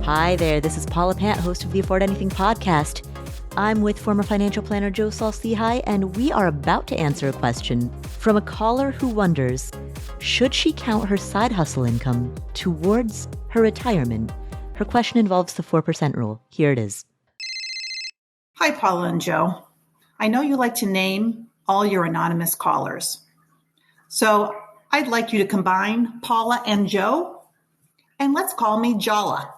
Hi there, this is Paula Pant, host of the Afford Anything podcast. I'm with former financial planner Saul-Sehy, and we are about to answer a question from a caller who wonders, should she count her side hustle income towards her retirement? Her question involves the 4% rule. Here it is. Hi, Paula and Joe. I know you like to name all your anonymous callers. So I'd like you to combine Paula and Joe, and let's call me Jaula.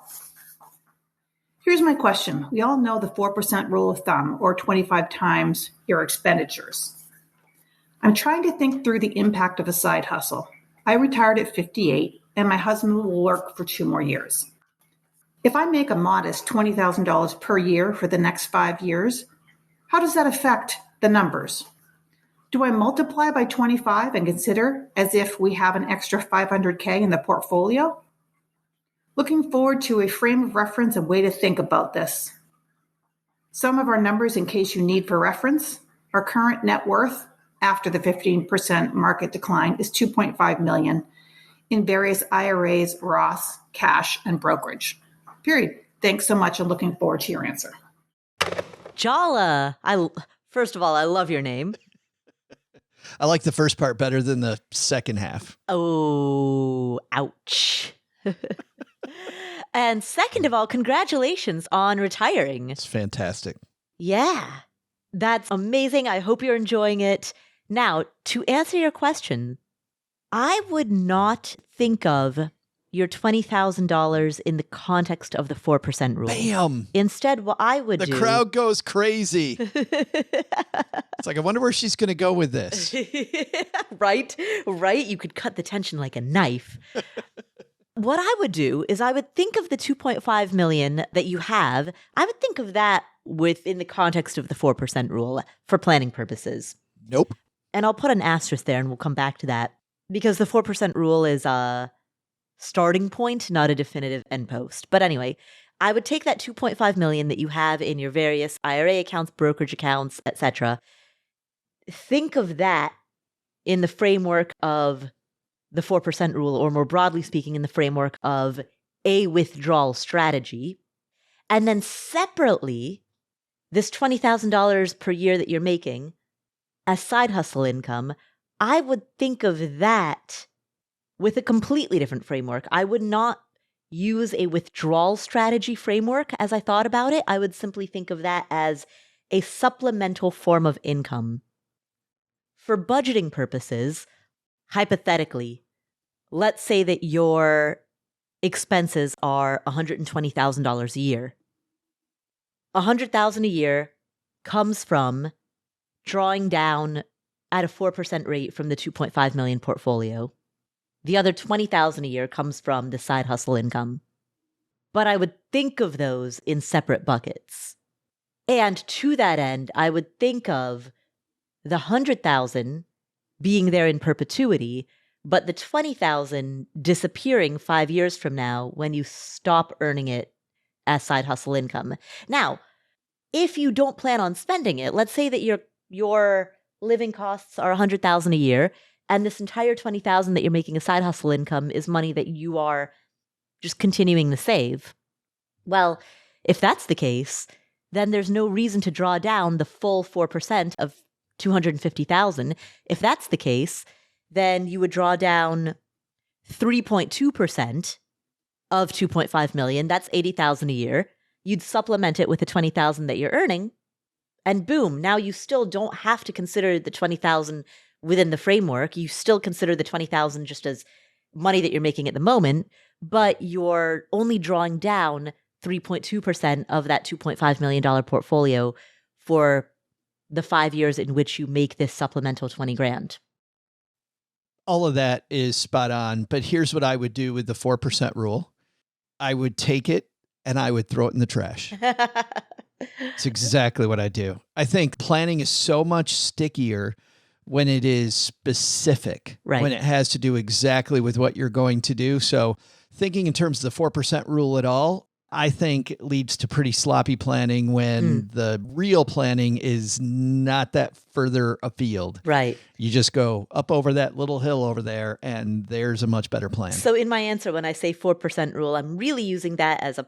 Here's my question. We all know the 4% rule of thumb, or 25 times your expenditures. I'm trying to think through the impact of a side hustle. I retired at 58, and my husband will work for 2 more years. If I make a modest $20,000 per year for the next 5 years, how does that affect the numbers? Do I multiply by 25 and consider as if we have an extra $500K in the portfolio? Looking forward to a frame of reference and way to think about this. Some of our numbers, in case you need for reference, our current net worth after the 15% market decline is $2.5 million in various IRAs, Roths, cash, and brokerage. Period. Thanks so much. I'm looking forward to your answer. Jaula, first of all, I love your name. I like the first part better than the second half. Oh, ouch. And second of all, congratulations on retiring. It's fantastic. Yeah, that's amazing. I hope you're enjoying it. Now, to answer your question, I would not think of your $20,000 in the context of the 4% rule. Bam! Instead, what I would do... The crowd goes crazy. It's like, I wonder where she's going to go with this. Right? You could cut the tension like a knife. What I would do is I would think of the $2.5 million that you have. I would think of that within the context of the 4% rule for planning purposes. Nope. And I'll put an asterisk there and we'll come back to that because the 4% rule is a starting point, not a definitive endpost. But anyway, I would take that $2.5 million that you have in your various IRA accounts, brokerage accounts, etc. Think of that in the framework of the 4% rule, or more broadly speaking, in the framework of a withdrawal strategy. And then separately, this $20,000 per year that you're making as side hustle income, I would think of that with a completely different framework. I would not use a withdrawal strategy framework as I thought about it. I would simply think of that as a supplemental form of income. For budgeting purposes, hypothetically, let's say that your expenses are $120,000 a year. $100,000 a year comes from drawing down at a 4% rate from the $2.5 million portfolio. The other $20,000 a year comes from the side hustle income. But I would think of those in separate buckets. And to that end, I would think of the $100,000 being there in perpetuity, but the $20,000 disappearing 5 years from now when you stop earning it as side hustle income. Now, if you don't plan on spending it, let's say that your living costs are $100,000 a year, and this entire $20,000 that you're making a side hustle income is money that you are just continuing to save. Well, if that's the case, then there's no reason to draw down the full 4% of $250,000. If that's the case, then you would draw down 3.2% of $2.5 million. That's $80,000 a year. You'd supplement it with the $20,000 that you're earning, and boom, now you still don't have to consider the $20,000 within the framework. You still consider the $20,000 just as money that you're making at the moment, but you're only drawing down 3.2% of that $2.5 million portfolio for the 5 years in which you make this supplemental 20 grand. All of that is spot on, but here's what I would do with the 4% rule. I would take it and I would throw it in the trash. It's exactly what I do. I think planning is so much stickier when it is specific, right, when it has to do exactly with what you're going to do. So thinking in terms of the 4% rule at all, I think it leads to pretty sloppy planning when the real planning is not that further afield. Right. You just go up over that little hill over there, and there's a much better plan. So in my answer, when I say 4% rule, I'm really using that as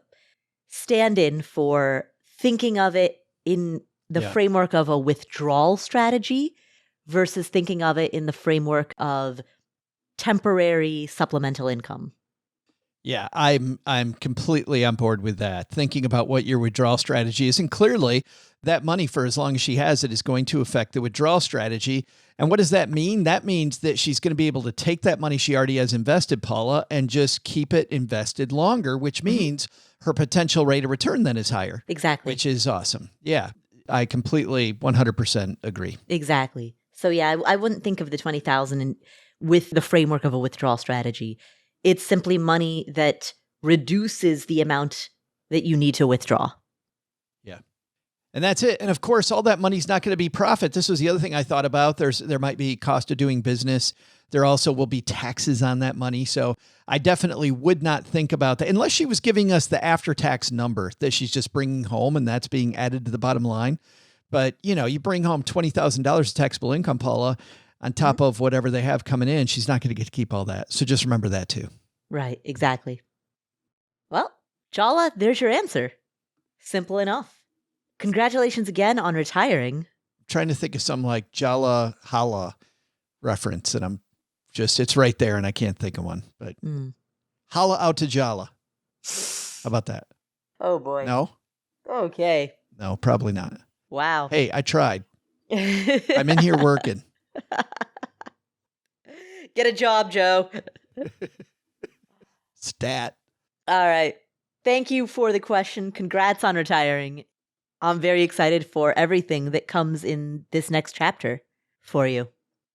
stand in for thinking of it in the Yeah. framework of a withdrawal strategy versus thinking of it in the framework of temporary supplemental income. Yeah, I'm completely on board with that. Thinking about what your withdrawal strategy is, and clearly that money, for as long as she has it, is going to affect the withdrawal strategy. And what does that mean? That means that she's going to be able to take that money she already has invested, Paula, and just keep it invested longer, which means her potential rate of return then is higher. Exactly. Which is awesome. Yeah, I completely 100% agree. Exactly. So yeah, I wouldn't think of the 20,000 with the framework of a withdrawal strategy. It's simply money that reduces the amount that you need to withdraw. Yeah. And that's it. And of course, all that money's not going to be profit. This was the other thing I thought about. There might be cost of doing business. There also will be taxes on that money. So I definitely would not think about that unless she was giving us the after-tax number that she's just bringing home and that's being added to the bottom line. But, you bring home $20,000 of taxable income, Paula, on top of whatever they have coming in. She's not going to get to keep all that. So just remember that too. Right, exactly. Well, Jaula, there's your answer. Simple enough. Congratulations again on retiring. I'm trying to think of some like Jaula Hala reference, and it's right there and I can't think of one. But Hala out to Jaula. How about that? Oh boy. No? Okay. No, probably not. Wow. Hey, I tried. I'm in here working. Get a job, Joe. Stat. All right. Thank you for the question. Congrats on retiring. I'm very excited for everything that comes in this next chapter for you.